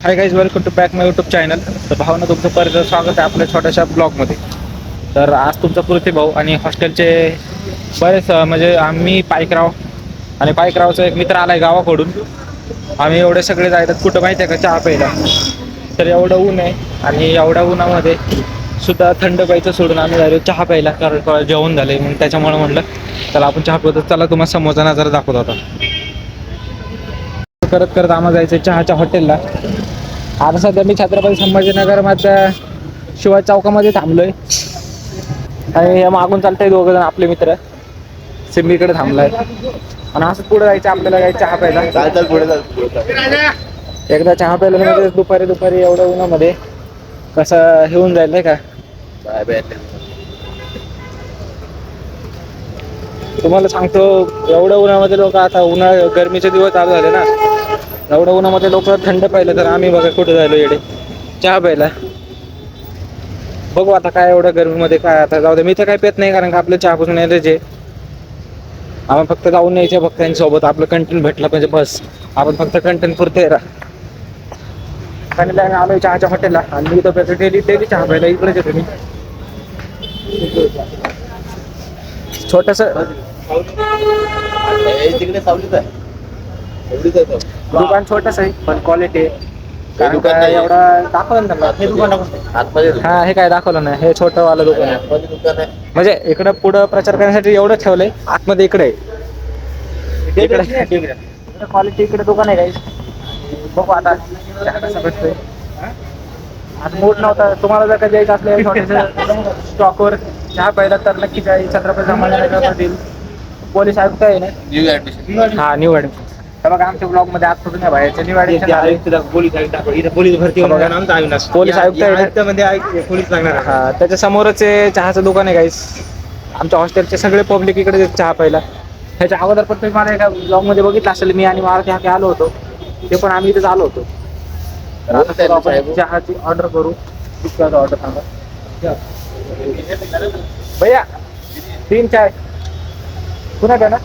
High guys, welcome to back my YouTube channel. तर भावना तुमचं परत स्वागत आहे आपल्या छोट्याशा ब्लॉगमध्ये. तर आज तुमचा पृथ्वी भाऊ आणि हॉस्टेलचे बरेच म्हणजे आम्ही पाईकराव आणि पाईकरावचा एक मित्र आलाय गावाकडून. आम्ही एवढे सगळे जायतात कुठं माहिती आहे का, चहा प्यायला. तर एवढं ऊन आहे आणि एवढ्या उन्हामध्ये सुद्धा थंड प्यायचं सोडून आम्ही जायलो चहा प्यायला, कारण जेवण झालंय. मग त्याच्यामुळे म्हणलं चला आपण चहा पितो. चला तुम्हाला समोरचा नजारा दाखवत होता. करत करत आम्हाला जायचं चहाच्या हॉटेलला. आता सध्या मी छत्रपती संभाजीनगर मध्ये शिवाजी चौकामध्ये थांबलोय आणि हे मागून चालतंय दोघं जण आपले मित्र. सिम्मीकडे थांबलाय आणि असं पुढे जायचं आपल्याला, काय चहा प्यायला. एकदा चहा प्यायला म्हणजे दुपारी एवढ्या उन्हामध्ये कसं हे होऊन जाईल नाही का. तुम्हाला सांगतो, एवढ्या उन्हामध्ये लोक, आता गरमीचे दिवस चालू झाले ना, एवढ्या उन्हामध्ये लोक थंड प्यायलं. तर आम्ही बघा कुठे जायलो येडे चहा प्यायला. बघू आता काय एवढ्या गरमीमध्ये काय, आता जाऊ दे. मी तर काय पेत नाही, कारण का आपलं चहापासून यायचे आपण फक्त जाऊन यायचे. फक्त त्यांच्यासोबत आपलं कंटेंट भेटलं पाहिजे बस. आपण फक्त कंटेंट पुरते आलोय चहाच्या हॉटेलला. आणि मी तर डेली चहा प्यायला इकडेच येतो मी. छोटस दुकान छोटस आहे पण क्वालिटी आहे. कारण काय एवढा दाखवलं ना हे दुकान. हा, हे काय दाखवलं नाही, हे छोटं वालं दुकान आहे. म्हणजे इकडं पुढं प्रचार करण्यासाठी एवढं ठेवलंय, आतमध्ये इकडे क्वालिटी इकडे दुकान आहे काही. बघू आता कसं भेटतोय. आज मूड नव्हता. तुम्हाला जर का द्यायचं असले छोट्याशा स्टॉकवर चहा प्यायला तर नक्की जाईल. छत्रपती संभाजीनगरमधील पोलीस आयुक्त आहे ना, हा, न्यू ऍडमिशन. तर बघा आमच्या ब्लॉग मध्ये आज कुठून बाहेरच्या न्यू ऍडमिशन पोलीस भरती. पोलीस आयुक्त पोलीस लागणार. हा, त्याच्या समोरच चहाचं दुकान आहे गाईस. आमच्या हॉस्टेलचे सगळे पब्लिक इकडे चहा प्यायला. ह्याच्या अगोदर पण तुम्ही मला एका ब्लॉग मध्ये बघितलं असेल, मी आणि मारुती हाके आलो होतो. ते पण आम्ही इथेच आलो होतो. तर आता आपण चहाची ऑर्डर करू. ऑर्डर सांगा भैया. 3 चाय पुन्हा द्या ना.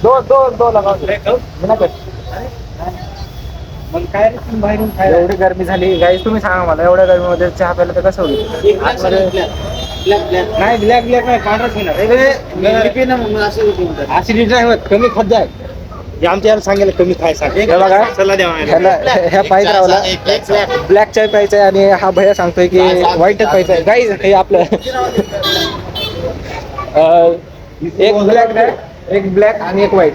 दो लगाव मग काय रे, बाहेरून काय. एवढी गरमी झाली गाईस, तुम्ही सांगा मला एवढ्या गरमीमध्ये चहा प्यायला तर कसं होईल. नाही, ब्लॅक नाही, पांढराच घेणार. ऍसिडिटी नाही होत, कमी खात जाय. आमच्या याला सांगायला कमी खाय सांग. बघा ह्या पाहिजे रावला ब्लॅक चाय प्यायचा आहे आणि हा भैया सांगतोय की व्हाईटच प्यायचा आहे. गाईज हे आपलं एक ब्लॅक आणि एक व्हाईट.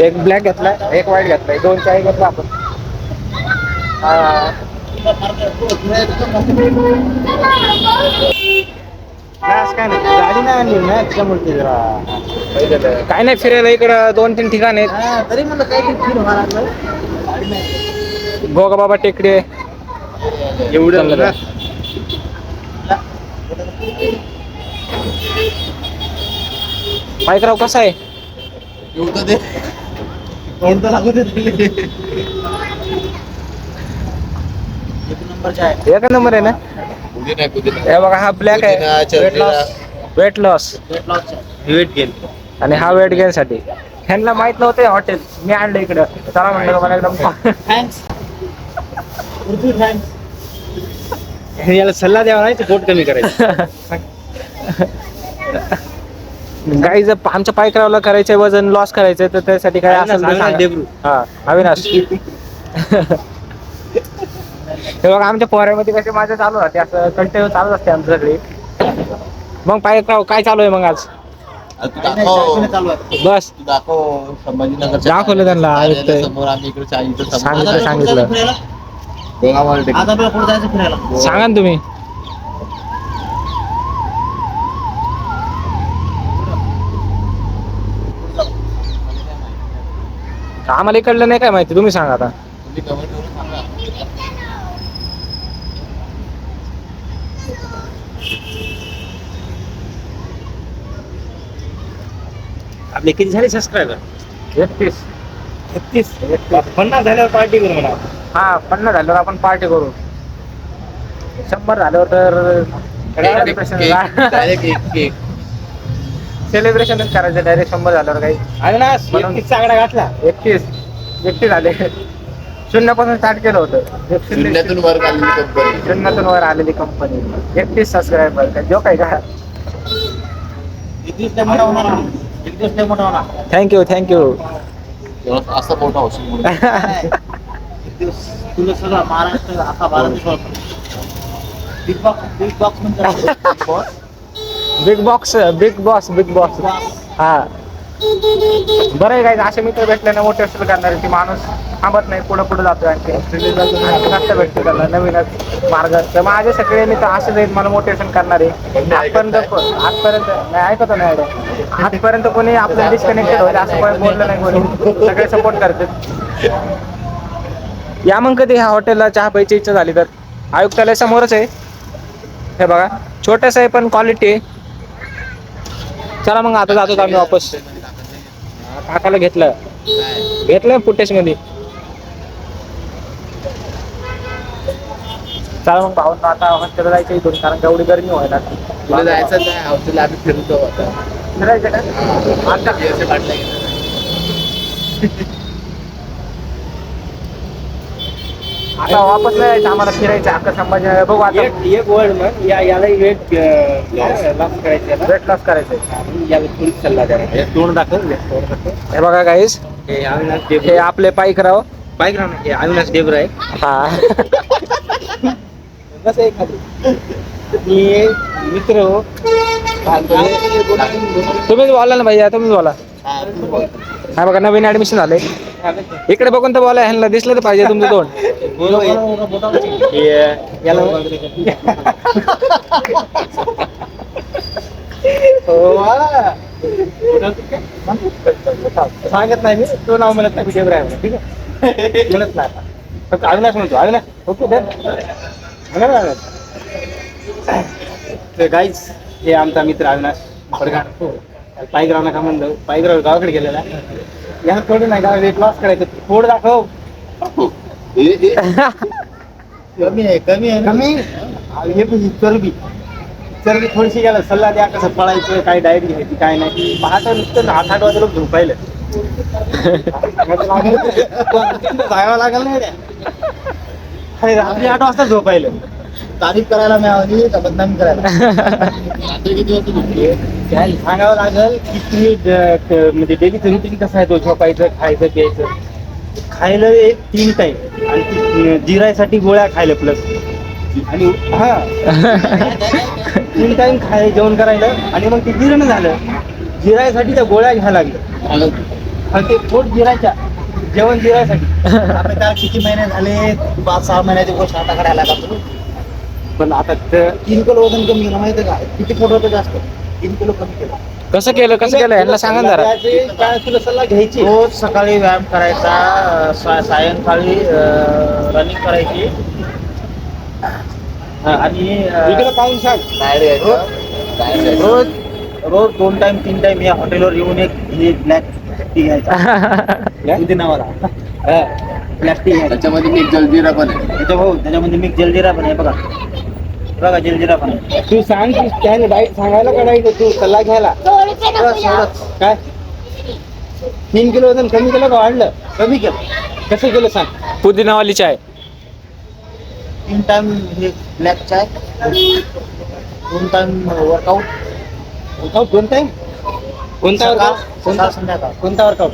एक ब्लॅक घेतला, एक व्हाईट घेतलाय. 2 चाय घेतला आपण. काय नाही, गाडी नाही आणली ना त्याच्यामुळे. काय नाही, फिरायला इकडं 2-3 ठिकाण आहेत. तरी म्हणलं काय गोगाबाबा टेकडी एवढं. पाईकराव कसा आहे. एक नंबर आहे ना. हे बघा, हा ब्लॅक आहे, वेट लॉस वेट गेन. आणि हा वेट गेन साठी. ह्यांना माहित नव्हते हॉटेल, मी आणलं इकडं. चला म्हणलं मला एकदम याला सल्ला द्यावा नाही, पोट कमी करायचं. गाईज आमच्या पायकरावला करायचंय, वजन लॉस करायचंय, तर त्यासाठी काय असेल. हा, अविनाश. हे बघा आमच्या पोऱ्यामध्ये कशी माझ्या चालू राहते, असं कंटिन्यू चालूच असते आमचं सगळे. मग पायकराव काय चालू आहे मग आज. बस दाखवलं त्यांना. सांगितलं सांगा ना तुम्ही. आम्हाला इकडलं नाही काय माहिती, तुम्ही सांगा आता. आपले किती झाले सबस्क्रायबर. 31. 50 झाल्यावर पार्टी करू म्हणा. हा, 50 झाल्यावर आपण पार्टी करू. 100 झाल्यावर तर सेलिब्रेशनच करायचं डायरेक्ट. 100 झाल्यावर काही. अरे ना, 31 चांगला घातला. 31 झाले. शून्यापासून स्टार्ट केलं होतं. शून्यातून वर आलेली कंपनी. शून्यातून वर आलेली कंपनी. 31 सबस्क्रायबर का जो काय का. थँक्यू असं मोठा होशील. तुला सगळं महाराष्ट्र असा भारत बिग बॉक्स म्हणतात. बिग बॉस हा. बरं आहे काय असे मित्र भेटले ना मोटिवेशन करणारे की माणूस थांबत नाही, पुढे जातोय आणखी कष्ट भेटतो त्याला नवीनच मार्ग. तर माझे सगळे मित्र असेच आहेत मला मोटिवेशन करणारे. आजपर्यंत नाही ऐकतो नाही आजपर्यंत कोणी आपल्याला डिस्कनेक्टेड होईल असं कोणी बोललं नाही, कोणी सगळे सपोर्ट करतात. या मग कधी ह्या हॉटेलला चहा प्यायची इच्छा झाली तर आयुक्तालय समोरच आहे. हे बघा छोटस आहे पण क्वालिटी आहे. चला मग आता जातो आम्ही वापस. काकाला घेतलं फुटेज मध्ये. चला मग भाऊ आता हॉस्टेलला जायचं इथून कारण एवढी गरमी व्हायला. तुला जायचं नाही हॉस्टेलला आम्ही फिरतो आता. फिरायचं का आता बाटल्या आता वापस नाही यायचं आम्हाला फिरायचं अख्खा संभाजी बघू आता. एक वर्ड मग याला वेट लॉस करायचं, वेट लॉस करायचंय. याला थोडी सल्ला द्या. तोंड दाखव. हे बघा गाईस हे अविनाश देव, हे आपले पाईकराव. बाईक राहणार हे अविनाश देवराय. हा कसं आहे खाली मी मित्र हो. तुम्हीच बोला ना भैया, तुम्हीच बोला. हा बघा नवीन ऍडमिशन झाले. इकडे बघून तर बोला, ह्यांना दिसलं तर पाहिजे तुमचं तोंड. याला सांगत नाही मी, तो नाव म्हणत नाही देवराय म्हणून. ठीक आहे म्हणत नाही फक्त अविनाश म्हणतो. अविनाश ओके गाईज हे आमचा मित्र अविनाश पडगाड. पायग्राव नका म्हणलं, पायग्राव गावाकडे गेलेला. या थोडं नाही गाव वेट लॉस करायचं. थोडं दाखव. कमी हे पण चरबी थोडीशी गेला. सल्ला द्या कसं पळायचं, काय डाएट घ्यायची काय नाही. पहाटे नुसतं 8 वाजे लोक झोपायला जायला लागल नाही रे. रात्री 8 वाजता झोपायला. तारीफ करायला मिळाली का बदनामी करायला. सांगावं लागल की तुम्ही म्हणजे डेलीचं रुटीन कसं आहे. तो झोपायचं, खायचं, प्यायचं. खायला एक 3 टाइम आणि जिरायसाठी गोळ्या खायला प्लस. आणि हा 3 टाइम जेवण करायला आणि मग ते जिरण झालं. जिरायसाठी त्या गोळ्या घ्यायला लागलं आणि ते पोट जिरायच्या जेवण जिरायसाठी. आपण त्याला किती महिने झाले 5-6 महिन्याची गोष्ट आता करायला लागला. पण आता 3 किलो वजन कमी केलं माहिती का. किती पोट होतं जास्त 3 किलो कमी केलं. कसं केलं यांना सांगा ना जरा. काय तुला सल्ला घ्यायची. रोज सकाळी व्यायाम करायचा, सायंकाळी रनिंग करायची आणि इकडे पाहून सांग. रोज 2 टाइम 3 टाइम या हॉटेलवर येऊन एक ब्लॅक टी घ्यायचा नावाला. ब्लॅक टी घ्यायचा. त्याच्यामध्ये मिक्स जलजिरा पण आहे. त्याच्यामध्ये मिक्स जलजिरा पण आहे. बघा जलजिरा पण आहे. तू सांग की त्याने डाईट सांगायला काढायचं, तू सल्ला घ्यायला काय. 3 किलो वजन कमी केलं का वाढलं. कमी केलं. कसं केलं सांग. पुदिनावाली चाय. 3 टाइम हे ब्लॅक चाय, 2 टाइम वर्कआउट. 2 टाइम कोणता वर्कआउट. संध्याकाळ कोणता वर्कआउट.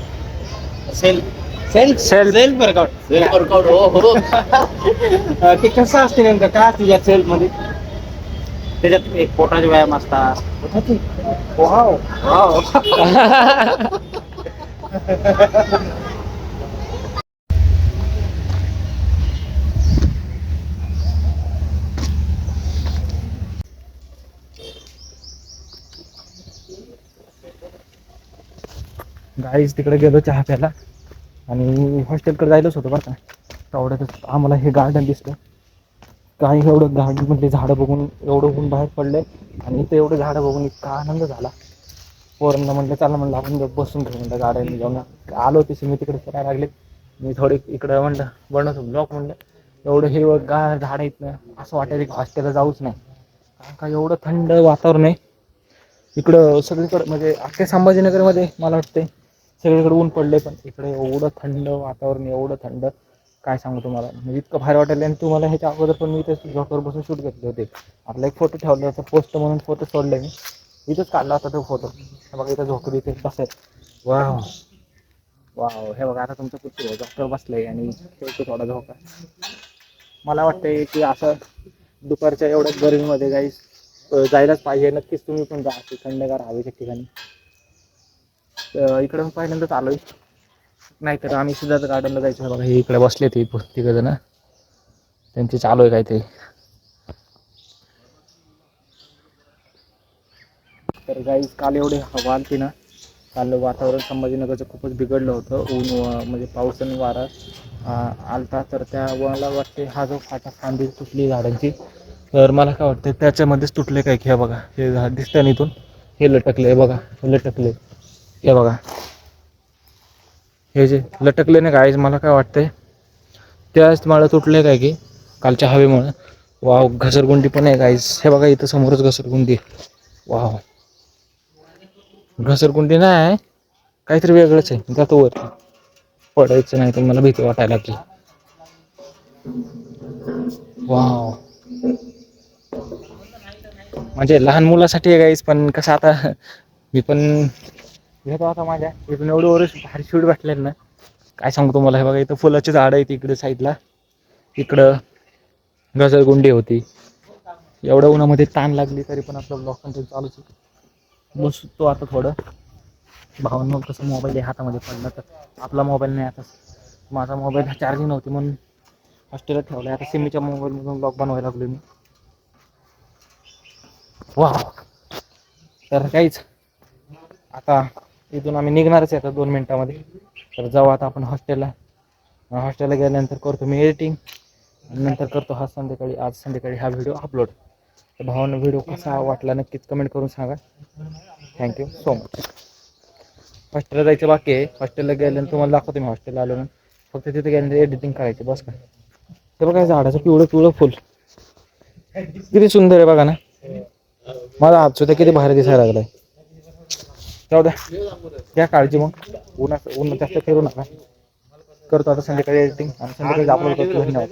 Self workout. वर्कआउट हो. ते कसं असते नेमकं काय असते या सेल्फ मध्ये. त्याच्यात एक पोटाचे व्यायाम असतात. वाव गाईज तिकडे गेलो चहा प्यायला आणि हॉस्टेलकडे जायलाच होतं बरं का. तेवढ्यातच आम्हाला हे गार्डन दिसलं. काही एवढं गार्डन मधले झाडं बघून एवढं ऊन बाहेर पडले आणि इथं एवढं झाडं बघून इतका आनंद झाला. पोरांना म्हटलं चला म्हणलं आपण बसून घेऊ म्हणलं गार्डन जाऊन. आलो तसे मी तिकडे फिरायला लागले. मी थोडे इकडं म्हणलं बनवतो ब्लॉक म्हणलं. एवढं हे गार झाडं इथनं असं वाटायचं की हॉस्टेलला जाऊच नाही. कारण का एवढं थंड वातावरण आहे इकडं सगळीकडं. म्हणजे अख्ख्या संभाजीनगरमध्ये मला वाटतंय सगळीकडे ऊन पडले पण इकडे एवढं थंड वातावरण, एवढं थंड काय सांगू तुम्हाला, म्हणजे इतकं भारी वाटलं. आणि तुम्हाला ह्याच्या अगोदर पण मी इथे झोक्यावर बसून शूट घेतले होते. आपला एक फोटो ठेवला होता पोस्ट म्हणून, फोटो सोडले मी इथंच काढला होता तो फोटो. हे बघा इथं झोकरी इथे बसेल. वाव वाव, हे बघा आता तुमचं कुठे झोक्यावर बसलंय आणि खेळतो थोडा झोका. मला वाटतंय की असं दुपारच्या एवढ्या गरमीमध्ये गाईस जायलाच पाहिजे. नक्कीच तुम्ही पण जा अशी थंडगार हवेच्या ठिकाणी. इकडं पहिल्यांदाच आलोय, नाहीतर आम्ही सिद्धार्थ गार्डनला जायचो. बघा हे इकडे बसले ते तिघ जण, त्यांचे चालू आहे काय ते. तर गाईस काल एवढे हवा आलती ना, काल वातावरण संभाजीनगरचं खूपच बिघडलं होतं. ऊन म्हणजे पाऊस आणि वारा आलता. तर त्या मला वाटते हा जो फांदी तुटली झाडांची, तर मला काय वाटतं त्याच्यामध्येच तुटले काय की. हे बघा हे झाड दिसतंय ना इथून, हे लटकले. हे बघा हे लटकले, हे बघा हे जे लटकले ना गाईज, मला काय वाटतंय त्याच माळं तुटले काय की कालच्या हवेमुळं. वाव, घसरगुंडी पण आहे गाईज. हे बघा इथं समोरच घसरगुंडी. वाव, घसरगुंडी नाही काहीतरी वेगळंच आहे. जातो वरती, पडायचं नाही तर मला भीती वाटायला लागली. वाव, म्हणजे लहान मुलासाठी आहे गाईज. पण कसं आता मी पण घेतो आता माझ्या इथून एवढे वर्ष भारी शूट भेटले ना, काय सांगू तुम्हाला. हे बघा इथं फुलाची झाडं आहेत इकडे साईडला, इकडं घसरगुंडी होती. एवढ्या उन्हामध्ये ताण लागली तरी पण आपलं ब्लॉग कंटेंट चालूच आहे. बसतो आता थोडं. भावांनो कसं मोबाईल आहे हातामध्ये पडला, तर आपला मोबाईल नाही. आता माझा मोबाईल चार्जिंग नव्हती म्हणून हॉस्टेलला ठेवला. आता सिमीच्या मोबाईलमधून ब्लॉग बनवायला लागलो मी. वाव, तर काहीच आता इथून आम्ही निघणारच आहे आता 2 मिनिटामध्ये. तर जाऊ आता आपण हॉस्टेलला. हॉस्टेलला गेल्यानंतर करतो मी एडिटिंग, आणि नंतर करतो आज संध्याकाळी हा व्हिडिओ अपलोड. तर भावांनो व्हिडिओ कसा वाटला नक्कीच कमेंट करून सांगा. Thank you so much. हॉस्टेलला जायचं बाकी आहे. हॉस्टेलला गेल्यानंतर तुम्हाला दाखवतो मी हॉस्टेलला आलो ना. फक्त तिथे गेल्यानंतर एडिटिंग करायची बस का. ते बघा झाडाचं पिवळं फुल किती सुंदर आहे बघा ना. माझा हात सुद्धा किती भारी दिसायला लागलाय. जाऊ द्या, घ्या काळजी. मग ऊन जास्त फिरू नका. करतो आता संध्याकाळी एडिटिंग आणि संध्याकाळी अपलोड करतो. धन्यवाद.